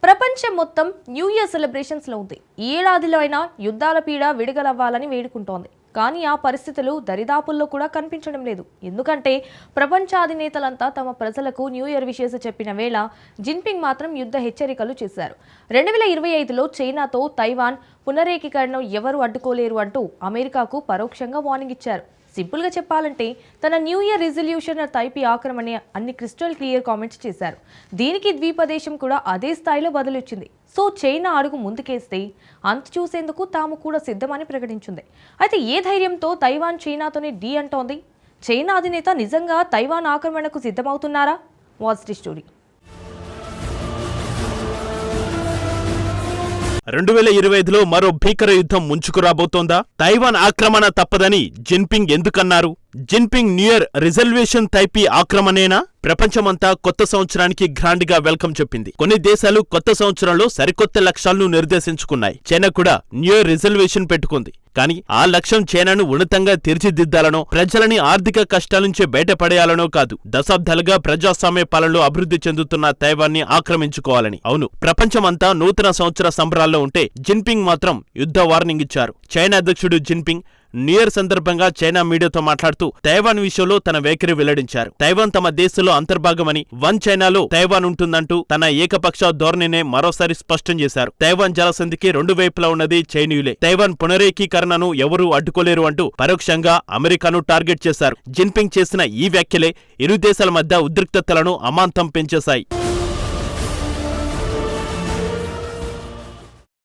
ప్రపంచం మొత్తం new year celebrations లో ఉంది. ఈ ఏడాదిలో అయినా యుద్ధాల పీడ విడుదలవ్వాలని వేడుకుంటోంది. కానీ ఆ పరిస్థితులు దరిదాపుల్లో కూడా కనిపించడం లేదు. ఎందుకంటే ప్రపంచ అధినేతలంతా తమ ప్రజలకు న్యూ ఇయర్ విషెస్ చెప్పిన వేళ జిన్పింగ్ మాత్రం యుద్ధ హెచ్చరికలు చేశారు. 2025లో చైనాతో తైవాన్ పునరేకీకరణను ఎవరు అడ్డుకోలేరు అంటూ అమెరికాకు పరోక్షంగా వార్నింగ్ ఇచ్చారు. సింపుల్గా చెప్పాలంటే తన న్యూ ఇయర్ రిజల్యూషన్ తైపీ ఆక్రమణ అన్ని క్రిస్టల్ క్లియర్ కామెంట్స్ చేశారు. దీనికి ద్వీపదేశం కూడా అదే స్థాయిలో బదులిచ్చింది. సో చైనా అడుగు ముందుకేస్తే అంత చూసేందుకు తాము కూడా సిద్ధమని ప్రకటించింది. అయితే ఏ ధైర్యంతో తైవాన్ చైనాతోనే డీ అంటోంది? చైనా అధినేత నిజంగా తైవాన్ ఆక్రమణకు సిద్ధమవుతున్నారా? What's the story? 2025లో మరో భీకర యుద్ధం ముంచుకురాబోతోందా? తైవాన్ ఆక్రమణ తప్పదని జిన్పింగ్ ఎందుకన్నారు? Jinping new year resolution Taipei ఆక్రమణేనా? ప్రపంచమంతా కొత్త సంవత్సరానికి గ్రాండ్ గా వెల్కమ్ చెప్పింది. కొన్ని దేశాలు కొత్త సంవత్సరంలో సరికొత్త లక్ష్యాలను నిర్దేశించుకున్నాయి. చైనా కూడా న్యూ ఇయర్ రిజల్యూషన్ పెట్టుకుంది. కానీ ఆ లక్ష్యం చైనాను ఉన్నతంగా తీర్చిదిద్దాలనో, ప్రజలని ఆర్థిక కష్టాల నుంచి బయటపడేయాలనో కాదు. దశాబ్దాలుగా ప్రజాస్వామ్య పాలనలో అభివృద్ధి చెందుతున్న తైవాన్ని ఆక్రమించుకోవాలని. అవును, ప్రపంచమంతా నూతన సంవత్సర సంబరాల్లో ఉంటే జిన్పింగ్ మాత్రం యుద్ధ వార్నింగ్ ఇచ్చారు. చైనా అధ్యక్షుడు జిన్పింగ్ న్యూ ఇయర్ సందర్భంగా చైనా మీడియాతో మాట్లాడుతూ తైవాన్ విషయంలో తన వైఖరి వెల్లడించారు. తైవాన్ తమ దేశంలో అంతర్భాగమని, వన్ చైనాలో తైవాన్ ఉంటుందంటూ తన ఏకపక్ష ధోరణినే మరోసారి స్పష్టం చేశారు. తైవాన్ జలసంధికి రెండు వైపులా ఉన్నది చైనీయులే. తైవాన్ పునరేకీకరణను ఎవరూ అడ్డుకోలేరు అంటూ పరోక్షంగా అమెరికాను టార్గెట్ చేశారు. జిన్పింగ్ చేసిన ఈ వ్యాఖ్యలే ఇరు దేశాల మధ్య ఉద్రిక్తతలను అమాంతం పెంచేశాయి.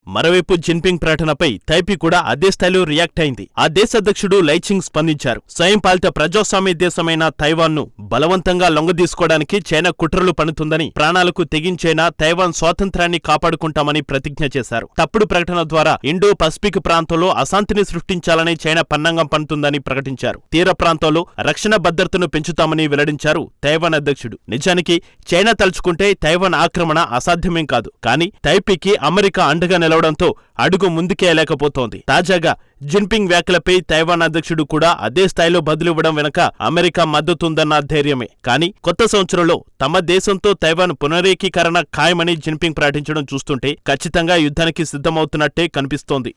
మరోవైపు జిన్పింగ్ ప్రకటనపై తైపీ కూడా అదే స్థాయిలో రియాక్ట్ అయింది. ఆ దేశ అధ్యక్షుడు లైచింగ్ స్పందించారు. స్వయం పాలిత ప్రజాస్వామ్య దేశమైన తైవాన్ను బలవంతంగా లొంగదీసుకోవడానికి చైనా కుట్రలు పన్నుతుందని, ప్రాణాలకు తెగించైనా తైవాన్ స్వాతంత్ర్యాన్ని కాపాడుకుంటామని ప్రతిజ్ఞ చేశారు. తప్పుడు ప్రకటన ద్వారా ఇండో పసిఫిక్ ప్రాంతంలో అశాంతిని సృష్టించాలని చైనా పన్నాగం పన్నుతుందని ప్రకటించారు. తీర ప్రాంతంలో రక్షణ భద్రతను పెంచుతామని వెల్లడించారు తైవాన్ అధ్యక్షుడు. నిజానికి చైనా తలుచుకుంటే తైవాన్ ఆక్రమణ అసాధ్యమేం కాదు. కానీ తైపీకి అమెరికా అండగా నిలవడంతో అడుగు ముందుకేయలేకపోతోంది. తాజాగా జిన్పింగ్ వ్యాఖ్యలపై తైవాన్ అధ్యక్షుడు కూడా అదే స్థాయిలో బదులివ్వడం వెనక అమెరికా మద్దతుందన్న ధైర్యమే. కానీ కొత్త సంవత్సరంలో తమ దేశంతో తైవాన్ పునరేకీకరణ ఖాయమని జిన్పింగ్ ప్రకటించడం చూస్తుంటే ఖచ్చితంగా యుద్ధానికి సిద్ధమవుతున్నట్టే కనిపిస్తోంది.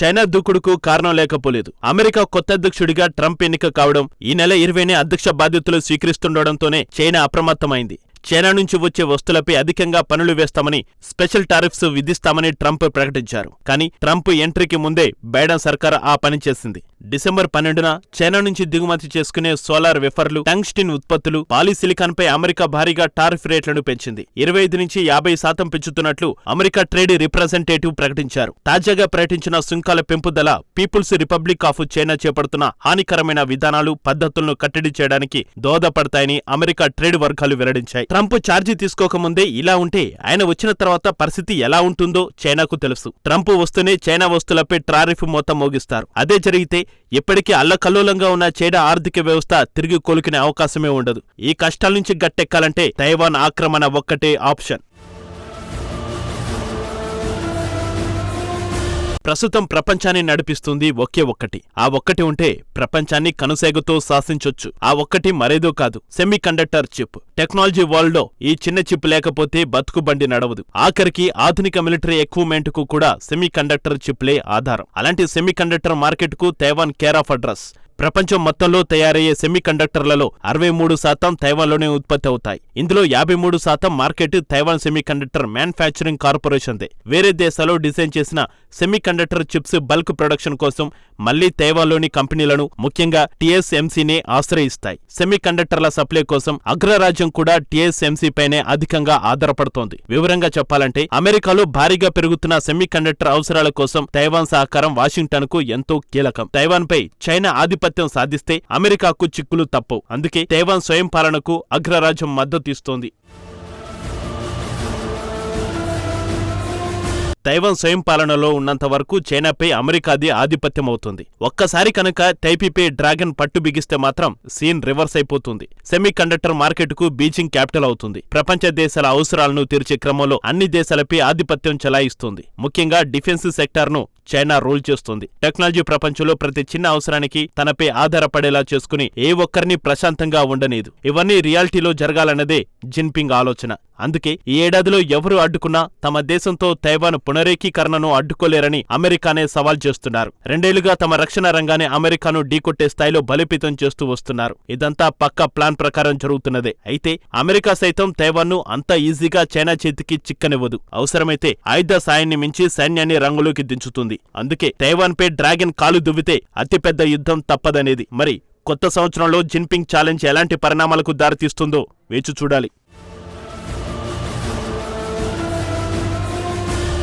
చైనా దూకుడుకు కారణం లేకపోలేదు. అమెరికా కొత్త అధ్యక్షుడిగా ట్రంప్ ఎన్నిక కావడం, ఈ నెల 20నే అధ్యక్ష బాధ్యతలు స్వీకరిస్తుండటంతోనే చైనా అప్రమత్తమైంది. చైనా నుంచి వచ్చే వస్తువులపై అధికంగా పన్నులు వేస్తామని, స్పెషల్ టారిఫ్స్ విధిస్తామని ట్రంప్ ప్రకటించారు. కానీ ట్రంప్ ఎంట్రీకి ముందే బైడెన్ సర్కార్ ఆ పని చేసింది. డిసెంబర్ 12న చైనా నుంచి దిగుమతి చేసుకునే సోలార్ వెఫర్లు, టంగ్స్టిన్ ఉత్పత్తులు, పాలిసిలికాన్ పై అమెరికా భారీగా టారిఫ్ రేట్లను పెంచింది. 25 నుంచి 50% పెంచుతున్నట్లు అమెరికా ట్రేడ్ రిప్రజెంటేటివ్ ప్రకటించారు. తాజాగా ప్రకటించిన సుంకాల పెంపుదల పీపుల్స్ రిపబ్లిక్ ఆఫ్ చైనా చేపడుతున్న హానికరమైన విధానాలు, పద్ధతులను కట్టడి చేయడానికి దోహదపడతాయని అమెరికా ట్రేడ్ వర్గాలు వెల్లడించాయి. ట్రంప్ ఛార్జీ తీసుకోకముందే ఇలా ఉంటే ఆయన వచ్చిన తర్వాత పరిస్థితి ఎలా ఉంటుందో చైనాకు తెలుసు. ట్రంప్ వస్తూనే చైనా వస్తువులపై టారిఫ్ మొత్తం మోగిస్తారు. అదే జరిగితే ఇప్పటికీ అల్లకల్లోలంగా ఉన్న చైనా ఆర్థిక వ్యవస్థ తిరిగి కోలుకునే అవకాశమే ఉండదు. ఈ కష్టాల నుంచి గట్టెక్కాలంటే తైవాన్ ఆక్రమణ ఒక్కటే ఆప్షన్. ప్రస్తుతం ప్రపంచాన్ని నడిపిస్తుంది ఒకే ఒక్కటి. ఆ ఒక్కటి ఉంటే ప్రపంచాన్ని కనుసేగుతో శాసించొచ్చు. ఆ ఒక్కటి మరేదో కాదు, semi conductor chip. Technology world లో ఈ చిన్న చిప్ లేకపోతే బతుకు బండి నడవదు. ఆఖరికి ఆధునిక మిలిటరీ ఎక్విప్మెంట్ కు కూడా సెమీ కండక్టర్ చిప్లే ఆధారం. అలాంటి సెమీ కండక్టర్ మార్కెట్ కు తైవాన్ కేర్ ఆఫ్ అడ్రస్. ప్రపంచం మొత్తంలో తయారయ్యే సెమీ కండక్టర్లలో 63% తైవాన్లోనే ఉత్పత్తి అవుతాయి. ఇందులో 53% market Taiwan semiconductor manufacturing కార్పొరేషన్దే. వేరే దేశాల్లో డిజైన్ చేసిన semiconductor chips bulk production కోసం మళ్లీ తైవాన్లోని కంపెనీలను, ముఖ్యంగా TSMCనే ఆశ్రయిస్తాయి. సెమీ కండక్టర్ల సప్లై కోసం అగ్రరాజ్యం కూడా TSMC పైనే అధికంగా ఆధారపడుతోంది. వివరంగా చెప్పాలంటే అమెరికాలో భారీగా పెరుగుతున్న సెమీ కండక్టర్ అవసరాల కోసం తైవాన్ సహకారం వాషింగ్టన్ కు ఎంతో కీలకం. తైవాన్ పై చైనా ఆధిపత్యం సాధిస్తే అమెరికాకు చిక్కులు తప్పవు. అందుకే తైవాన్ స్వయం పాలనకు అగ్రరాజ్యం మద్దతిస్తోంది. తైవాన్ స్వయం పాలనలో ఉన్నంత వరకు చైనాపై అమెరికాది ఆధిపత్యమవుతుంది. ఒక్కసారి కనుక తైపీపై డ్రాగన్ పట్టు బిగిస్తే మాత్రం సీన్ రివర్స్ అయిపోతుంది. సెమీ కండక్టర్ మార్కెట్కు బీజింగ్ క్యాపిటల్ అవుతుంది. ప్రపంచ దేశాల అవసరాలను తీర్చే క్రమంలో అన్ని దేశాలపై ఆధిపత్యం చెలాయిస్తుంది. ముఖ్యంగా డిఫెన్స్ సెక్టార్ను చైనా రూల్ చేస్తుంది. టెక్నాలజీ ప్రపంచంలో ప్రతి చిన్న అవసరానికి తనపై ఆధారపడేలా చేసుకుని ఏ ఒక్కరిని ప్రశాంతంగా ఉండనీదు. ఇవన్నీ రియాలిటీలో జరగాలన్నదే జిన్పింగ్ ఆలోచన. అందుకే ఈ ఏడాదిలో ఎవరు అడ్డుకున్నా తమ దేశంతో తైవాన్ పునరేకీకరణను అడ్డుకోలేరని అమెరికానే సవాల్ చేస్తున్నారు. 2 ఏళ్లుగా తమ రక్షణ రంగాన్ని అమెరికాను ఢీకొట్టే స్థాయిలో బలోపేతం చేస్తూ వస్తున్నారు. ఇదంతా పక్కా ప్లాన్ ప్రకారం జరుగుతున్నదే. అయితే అమెరికా సైతం తైవాన్ను అంత ఈజీగా చైనా చేతికి చిక్కనివ్వదు. అవసరమైతే ఆయుధ సాయాన్ని మించి సైన్యాన్ని రంగులోకి దించుతుంది. అందుకే తైవాన్పై డ్రాగన్ కాలు దువ్వితే అతిపెద్ద యుద్ధం తప్పదనేది. మరి కొత్త సంవత్సరంలో జిన్పింగ్ ఛాలెంజ్ ఎలాంటి పరిణామాలకు దారితీస్తుందో వేచి చూడాలి.